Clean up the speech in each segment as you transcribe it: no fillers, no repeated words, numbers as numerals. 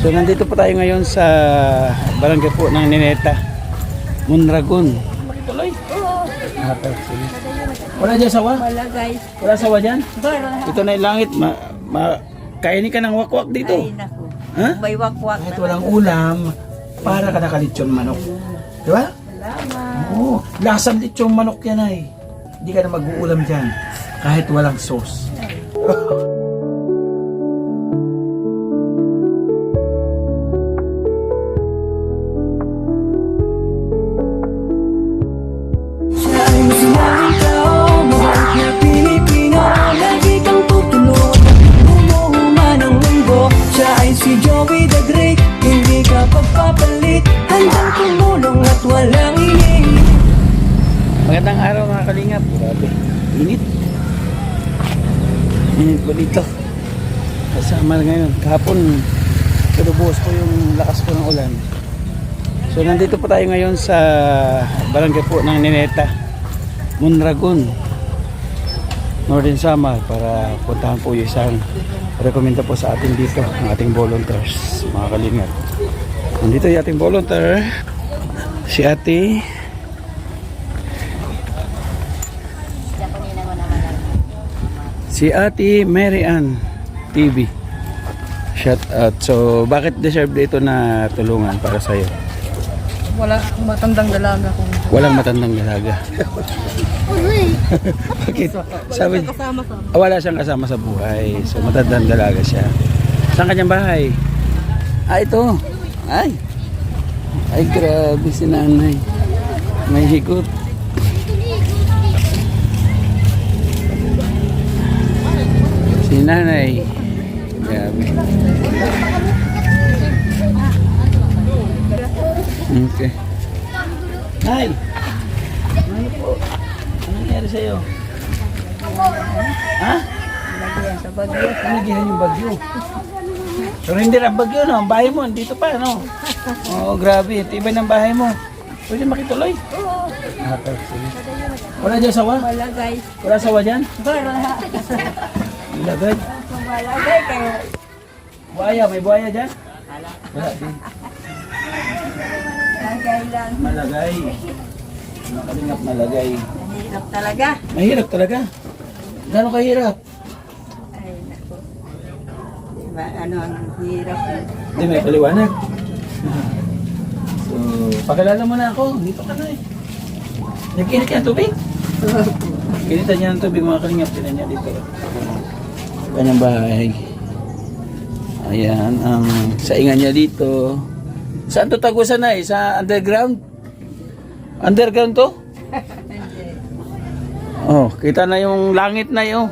So nandito po tayo ngayon sa barangay po ng Nineta, Mondragon. Makituloy? Oo. Wala dyan sawa? Wala guys. Wala sawa dyan? Wala. Ito na yung langit. Kainin ka ng wakwak dito. Ay naku. Ha? May wakwak Kahit na. walang ulam, para ka nakalitsyon manok. Di ba? Salamat. Oo. Lasang litsyon manok yan ay. Hindi ka na mag-uulam dyan. Kahit walang sauce. Si Joey the Great, hindi ka pagpapalit, handang tumulong at walang ining. Magandang araw mga kalingap. Grabe. Init. Init po dito. Kasama ngayon. Kahapon, pinubuhos po yung lakas po ng ulan. So nandito po tayo ngayon sa barangay po ng Nineta, Mondragon, Northern Samar, para puntahan po yung isang rekomenda po sa atin dito, ang ating volunteers, mga kalingap. Nandito yung ating volunteer, si Ate Mary Ann TV. Shout out. So bakit deserve dito na tulungan para sa iyo? Wala matandang dalaga kung Walang matandang dalaga. Bakit? Sabi, wala siyang kasama sa buhay. So matandang dalaga siya. Saan kanyang bahay? Ito. Ay, grabe si nanay. May hikot. Si nanay. Grabe. Okay. Nay! Ano po? Ano nangyari sa'yo? Ha? lagyan sa bagyo. Nalagyan yung bagyo. Pero hindi na bagyo, no? Ang bahay mo, dito pa, no? Oo, grabe. Tibay ng bahay mo. Pwede makituloy? Oo. Sige. Wala dyan sawa? Wala guys. Wala sawa dyan? Wala. Ilagay. Wala guys kayo. Buhaya, may buhaya dyan? Wala din. Lagay lang. Malagay. Nakalingap malagay. Mahirap talaga. Mahirap talaga. Gano'ng kahirap? Ay naku. Diba, ano ang hirap. Hindi, may paliwanag. So, pakilala mo na ako. Dito ka na eh. Nag-init yan tubig? Kinitan niya ng tubig, mga kalingap. Tinan niya dito. Kanyang bahay. Ayan, ang saingan niya dito. Saan to tagusan na eh? Sa underground? Underground to? Oh, kita na yung langit na yun.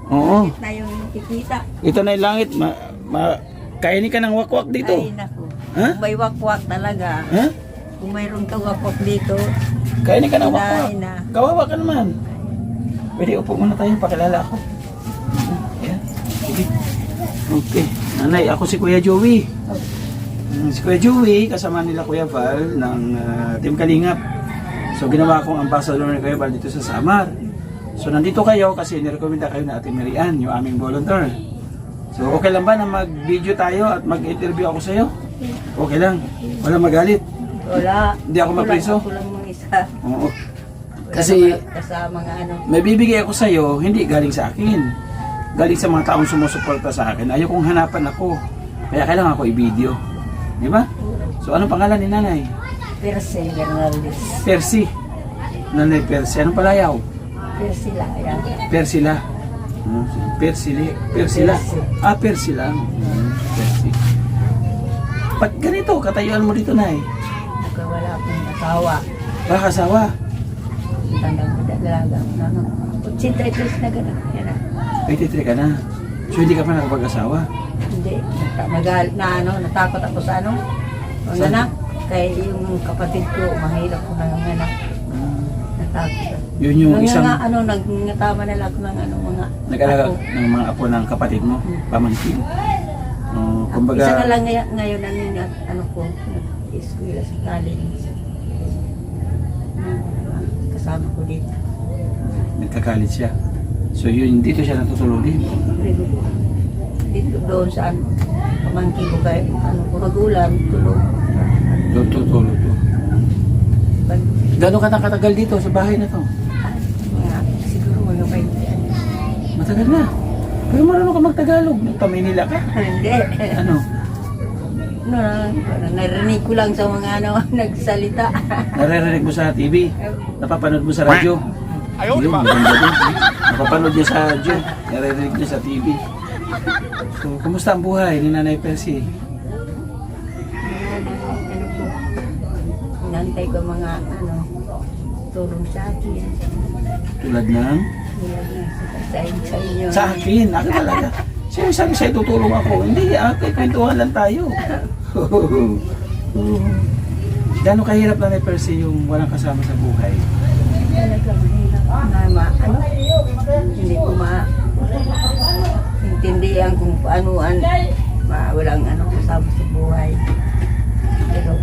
Oo. Na yung kikita. Ito na yung langit. Kainin ka ng wakwak dito. Ay naku. Ha? Kung may wakwak talaga. Ha? Kung mayroon kang wakwak dito. Kainin ka ng wakwak. Kain na. Kawawa ka naman. Pwede upo muna tayo, pakilala ako. Ayan. Sige. Okay. Nanay, ako si Kuya Joey. Si Kuya Joey, kasama nila Kuya Val ng Team Kalingap. So ginawa akong ambassador ni Kuya Val dito sa Samar. So nandito kayo kasi nirekomenda kayo na Ate Mary Ann, yung aming volunteer. So okay lang ba na mag-video tayo at mag-interview ako sa iyo? Okay lang. Wala magalit. Wala. Hindi ako mapriso? Ako lang mga isa. Oo. Wala Kasi kasama nga ano. may bibigay ako sa iyo, hindi galing sa akin. Galing sa mga taong sumusuporta sa akin. Ayaw kong hanapan ako. Kaya kailangan ako i-video. Di ba? So anong pangalan ni nanay? Perse Bernaldez. Percy. Nanay Percy. Anong palayaw? Perse lang. Ayan. Persila. Persili. Persila. Ah, Percy lang. Percy. Ba't ganito? Katayuan mo dito, nay. Wala akong asawa. Baka asawa. Tandang dalaga. Ano? 83 na gano'n. Yan na. 83 ka na. So hindi ka pa nakapag-asawa? Hindi. Natakot ako sa ano. Ang Saan? anak. Kaya yung kapatid ko, mahirap ko ng anak. Natakot ako. Yun yung isang Nagtama na lang ako ng mga nag-alaga ako. ng mga apo ng kapatid mo, pamangkin. Kumbaga, Isa na lang ngayon ko, nag-eskwela sa college. Kasama ko dito. nagkakalit siya. So yun, dito siya natutulog din. Dito doon sa ano. pamangkin ko kay ano ko magulang tulog. Luto. Pag Gano'n ka nakatagal dito sa bahay na to? mga siguro mga 20 ano. Matagal na. Pero marunong ka magtagalog. Nagpa-Manila ka. Hindi. Ano? No, narinig ko lang sa mga ano nagsalita. Naririnig mo sa TV? Napapanood mo sa radyo? Yun, maganda din. Napapanood niya sa radyo. Naririnig niya sa TV. So, kumusta ang buhay ni Nanay Percy? Ano ko, inantay ko mga ano, tulong sa akin. Tulad ng? Sa inyo. Sa akin, ako talaga. Sino sabi sa'yo tutulong ako? Hindi, kwentuhan lang tayo. Gano'ng kahirap Nanay Percy yung walang kasama sa buhay? Talaga mahirap na ano, hindi ko intindihan kung paanoan, walang ano kasama sa buhay. Pero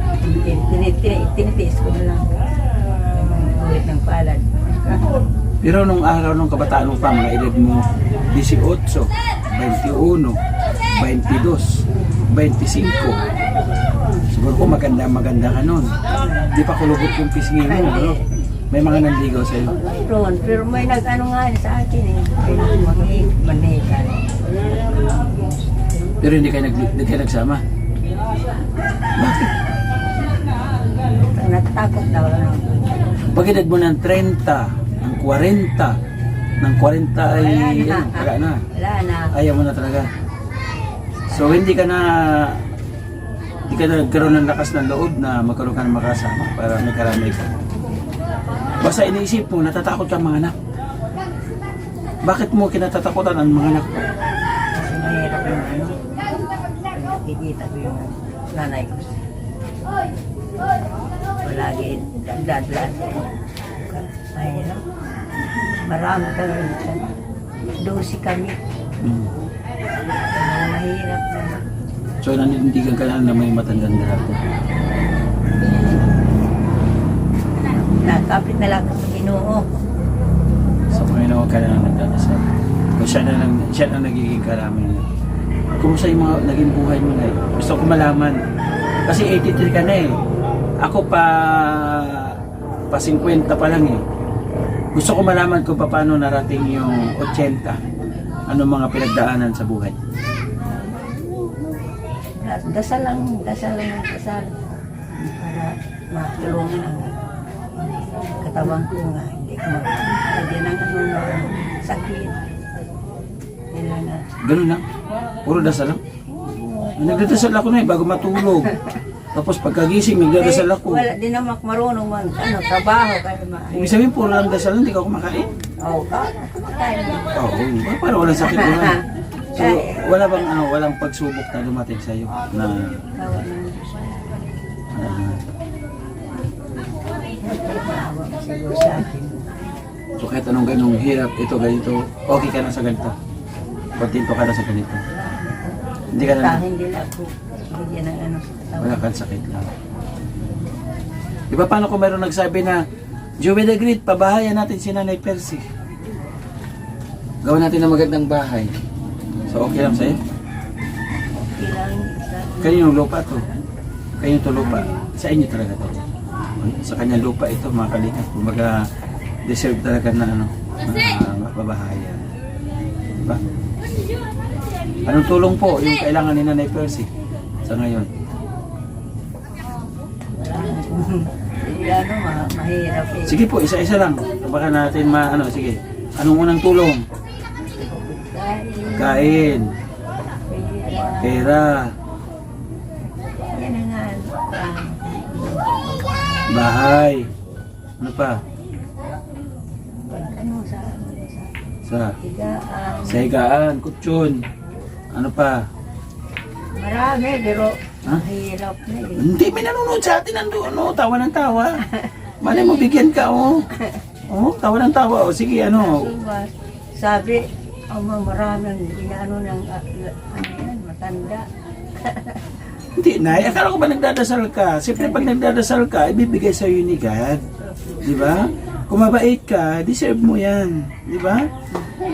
tinitiis ko na lang yung ulit ng palad. Pero nung araw ng kabataan mo pa, mga edad mo 18, 21, 22, 25. Siguro ko maganda ka nun. Di pa kulubot yung pisngi mo, ano? May mga nanligaw sa'yo. Mayroon, pero may nag-ano nga sa akin eh. Manikan. Pero hindi kayo nagsama. Bakit? Natakot daw lang ako. Pag edad mo ng 30, ng 40, ng 40 ay wala na. Wala na. Ayaw mo na talaga. So hindi ka na nagkaroon ng lakas ng loob na magkaroon ka ng makasama para may karamay ka. Basta iniisip mo, natatakot ka mga anak. Bakit mo kinatatakutan ang mga anak mo? Kasi mahirap yung ano. Nakikita ko yung nanay ko. Palagi dadlaan. Mahirap. Marami kami. 12 kami. Mahirap na. So nanindigan ka na may matandang dalaga. Nakapit na lang sa Ginoo. Sa Panginoon ka na nagdadasal. Kung siya na nagiging karamay niya. Kumusta yung mga naging buhay mo na eh? Gusto ko malaman. Kasi 83 ka na eh. Ako pa 50 pa lang eh. Gusto ko malaman kung paano narating yung 80. Anong mga pinagdaanan sa buhay. Dasal lang. Para matulungan ang katawan ko nga. Hindi ko magpagyan ng ano na sakit. Yan lang na. Ganun lang. Puro dasal lang. Nagdadasal ako na eh bago matulog. Tapos pagkagising, nagdadasal ako. Wala din naman ako marunong trabaho. Ibig sabihin, puro lang dasal lang, hindi ka kumakain. Oo, kumakain. Oo, parang walang sakit naman. So, wala bang walang pagsubok na dumating sa iyo na Tawa ng siguro sa akin. so kahit anong ganung hirap, ito, ganito, okay ka na sa ganito. Kontento ka na sa ganito. Hindi ka na, Hindi lang ako bigyan ng ano sa katawan. wala kang sakit lang. Di ba paano kung mayroong nagsabi na, Joey the Great, pabahayan natin si Nanay Percy. Gawin natin ng magandang bahay. So okay lang sa'yo? Okay lang. Kaninong lupa to? Kanino to lupa? Sa inyo talaga to. Sa kanya lupa ito, mga kalingap. Kumbaga, deserve talaga na mapabahayan. Diba? Anong tulong po yung kailangan ni Nanay Percy sa ngayon? Mahirap eh. Sige po, isa-isa lang. Baka natin sige. Anong unang tulong? Kain, pera, Yan na nga. bahay. Ano pa? Ano sa higaan. Sa higaan, kutsyon. Ano pa? Marami, pero Ha? mahirap na eh. Hindi, may nanonood sa atin nandun, tawa ng tawa. Malay mo, bigyan ka, tawa ng tawa, sige, Diba, sabi, maraming ginano ng matanda. Hindi, Nay, akala ko ba nagdadasal ka? Siyempre, pag nagdadasal ka, ibibigay sa'yo ni God. Di ba? Kung mabait ka, deserve mo yan. Di ba?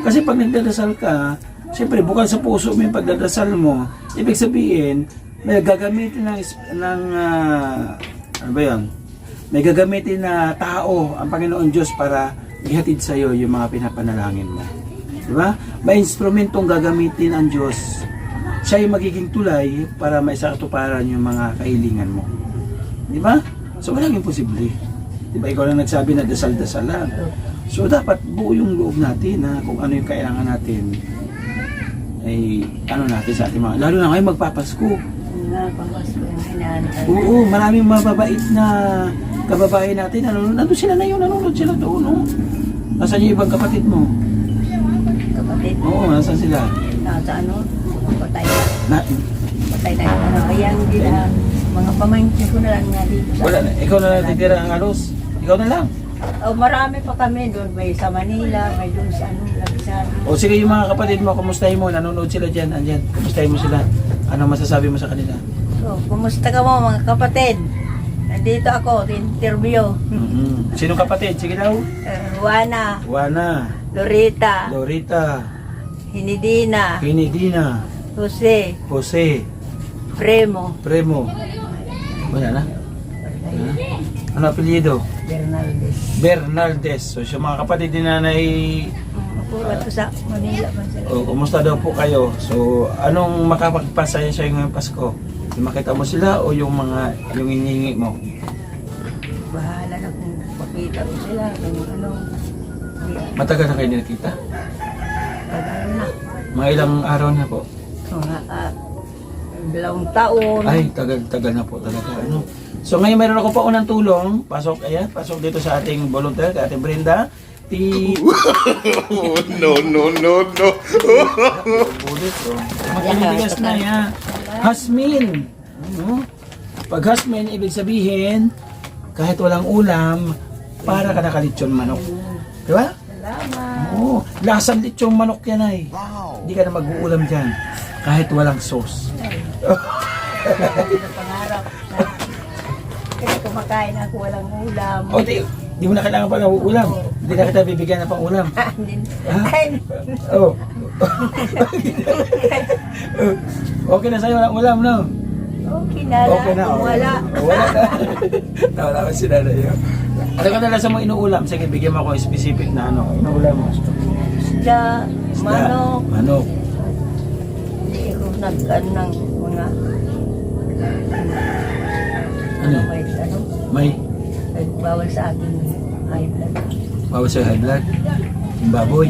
Kasi pag nagdadasal ka, Siyempre, bukal sa puso mo yung pagdadasal mo, ibig sabihin, may gagamitin ano ba yun? May gagamitin na tao ang Panginoon Diyos para ihatid sa iyo yung mga pinapanalangin mo. Di ba? May instrumentong gagamitin ang Diyos. Siya yung magiging tulay para maisakatuparan yung mga kahilingan mo. Di ba? So, walang imposible. Di ba? Ikaw lang nagsabi na dasal-dasal lang. So, dapat buo yung loob natin na kung ano yung kailangan natin ay ano natin sa ating mga, lalo na ngayon magpapasko. Papasko yung hinaantay. Oo, maraming mababait na kababayan natin. Nandun sila na yun, nanonood sila doon. No? Nasaan yung ibang kapatid mo? Kapatid. Oo, nasaan sila? Nasa ano? Patay na. Na, Patay na yung ano. Kaya hindi na. Mga pamangkin ko na lang nga dito. wala na, ikaw na lang titira ang halos. Ikaw na lang. Oh, marami pa kami doon. May sa Manila, may doon sa ano, Labisan. O sige yung mga kapatid mo, kumustahin mo, nanonood sila dyan, andyan. Kumustahin mo sila. Ano masasabi mo sa kanila? So, kumusta ka mo mga kapatid? Nandito ako, interview. Sinong kapatid? Sige daw. Juana, Juana, Lorita, Lorita, Hinidina, Pinidina, Jose, Jose, Premo, Premo. Wala na? Ano apelyido? Bernaldez. Bernaldez. So siya mga kapatid ni Nanay. Puro to sa Manila man sila. O, kumusta daw po kayo? So anong makapagpasaya sa ngayong Pasko? Yung makita mo sila o yung yung hinihingi mo? Bahala na kung makita ko sila. Kung ano. Matagal na kayo nakita? Pag ano na. Mga ilang araw na po? Mga 2 taon. Ay, tagal na po talaga. Ano? So ngayon mayroon ako pa unang tulong. Pasok, ayan, pasok dito sa ating volunteer, kay Ate Brenda. No. Ulit, oh. Magkalibigas na yan. Hasmin. Ano? Pag hasmin, ibig sabihin, kahit walang ulam, para ka nakalitsyon manok. Diba? Salamat. Oo. Lasang litsong manok yan ay. Hindi ka na mag-uulam dyan. Kahit walang sauce. Sa pangarap. Kasi kumakain ako walang ulam. O, di mo na kailangan pa ng ulam. Hindi na kita bibigyan ng pang ulam. Ay, Oh. Okay na sa'yo, walang ulam, no? okay na lang. Okay na. Kung wala. Wala na. Nawala ko si Nanay yun. Ano ka nila sa mga inuulam? Sige, bigyan mo ako ng specific na ano. Inuulam mo. Isda, manok. Manok. Hindi ako nag-ano ng mga Ano? May bawal sa akin high blood. bawal sa high blood. Yung baboy.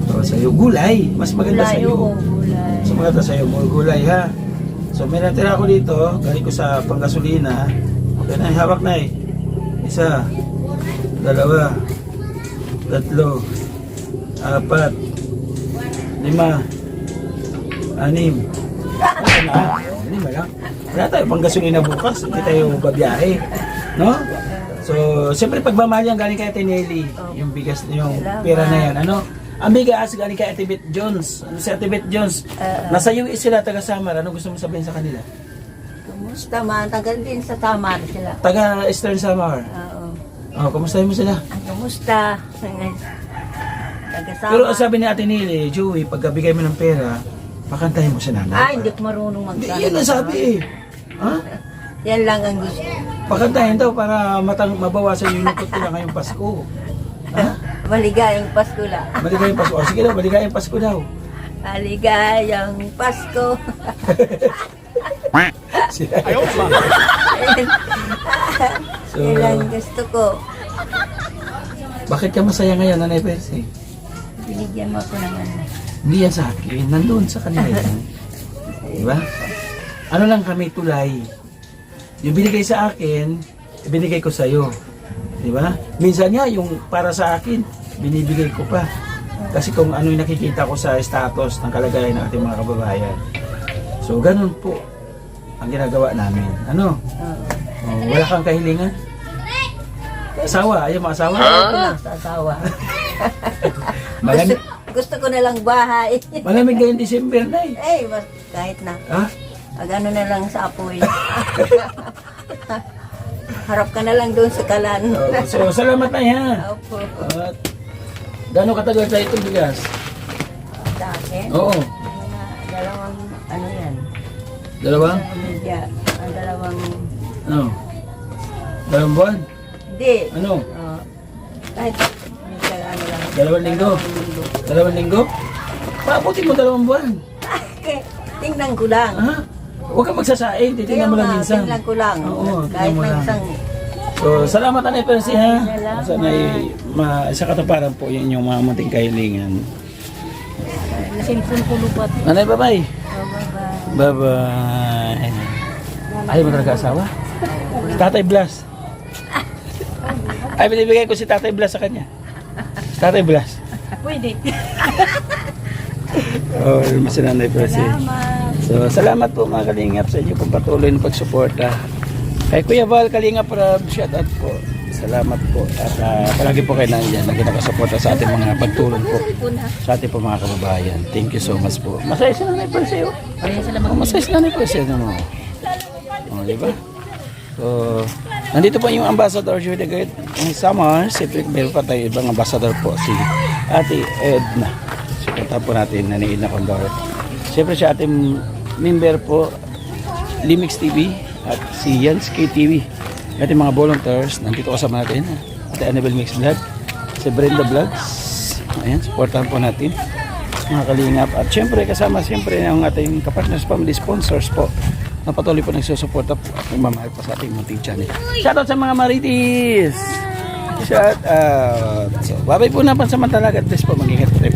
Bawal sa'yo. Gulay. Mas maganda Gulay, sa'yo. oo, gulay. Mas maganda sa'yo. More gulay, ha? So, may natira ako dito. Galing ko sa panggasolina. Okay na, hawak na eh. 1, 2, 3, 4, 5, 6, 6. Okay na. 5 lang. Wala tayo pang gasolina bukas. Hindi tayo babiyahe. No? So, siyempre pagmamahal yan galing kay Ate Nelly. Yung bigas, yung pera na yan. Ano? Ang bigas galing kay Ate Beth Jones. Ano si Ate Beth Jones? Nasa US sila, taga Samar. Ano gusto mo sabihin sa kanila? Kumusta man? Tagal din sa Tamar sila. Taga Eastern Samar. Oo. Oh, kumustahin mo sila? Kumusta? Tagasama. Pero sabi ni Ate Nelly, Joey, pagkabigay mo ng pera, pakantahin mo si nanay. Ay, hindi ko marunong Hindi, magkano. yan ang sabi eh. Ha? Yan lang ang gusto. Pakantahin daw para mabawasan yung lungkot nila ngayong Pasko. Ha? Maligayang Pasko lang. Maligayang Pasko. O, sige daw, maligayang Pasko daw. Maligayang Pasko. Ayaw pa. So, Yan lang gusto ko. bakit ka masaya ngayon, Nanay Percy? Binigyan mo ako ng ano. Hindi yan sa akin. Nandun sa kanila yan. Diba? Ano lang kami tulay. Yung binigay sa akin, binigay ko sa'yo. Diba? Minsan nga, yung para sa akin, binibigay ko pa. Kasi kung ano yung nakikita ko sa status ng kalagayan ng ating mga kababayan. So, ganun po ang ginagawa namin. Ano? Oh, wala kang kahilingan? Asawa? Ayaw mo asawa? Ako lang sa asawa. Malamig, Gusto ko na lang bahay. malamig ngayong December na eh. Eh, kahit na. Ha? Agano na lang sa apoy. Harap ka na lang doon sa kalan. Oh, so, salamat na yan. Opo. At gano'ng katagal tayo itong bigas? Sa akin, Oo. Mga dalawang, ano yan, Dalawang? pamilya, ang dalawang, Ano? Dalawang buwan? hindi, Ano? kahit, minsan ano lang, 2 linggo? 2 linggo? Paabuti mo 2 buwan. Tingnan ko lang. Ha? Huwag kang magsasaing, titignan mo lang minsan. Tingnan ko lang. Oo, Kahit tingnan mo na lang. isang, So, salamat Nanay Percy ha. Salamat. Sana'y sa katuparan po yun yung mga munting kahilingan. cellphone ko lupat. Nanay, bye-bye. Bye-bye. Bye-bye. Ayaw mo talaga asawa? Tatay Blas. Ay, binibigay ko si Tatay Blas sa kanya. Tatay Blas. Pwede. Oh, si Nanay Percy. Salamat. So, salamat po mga kalingap sa inyo pong patuloy na pagsuporta. Kay Kuya Val, Kalingap Rob, shout out po. Salamat po. At palagi po kayo nandiyan na nakasuporta sa ating mga pagtulong po. Sa ating po mga kababayan. Thank you so much po. Masaya si Nanay Percy. Oh. Masaya si Nanay Percy. Ano mo? Oh, di ba? So, nandito po yung Ambassador Joey the Great Summer. Siyempre, meron pa tayo ibang ambassador po. Si Ate Edna. So, punta po natin na ni Edna Condor. Siyempre siya ating member po, Limix TV at si Yansky TV. Ating mga volunteers, nandito kasama natin. Ate Annabelle Mix Vlog, si Brenda Vlogs. Ayan, supportahan po natin mga kalingap. At siyempre kasama siyempre ang ating kapartners family sponsors po na patuloy po nagsusuporta po at nagmamahal pa sa ating munting channel. Shoutout sa mga Maritis! Shout out! So, babay po na pansamantala. God bless po. Mag-ingat po tayo.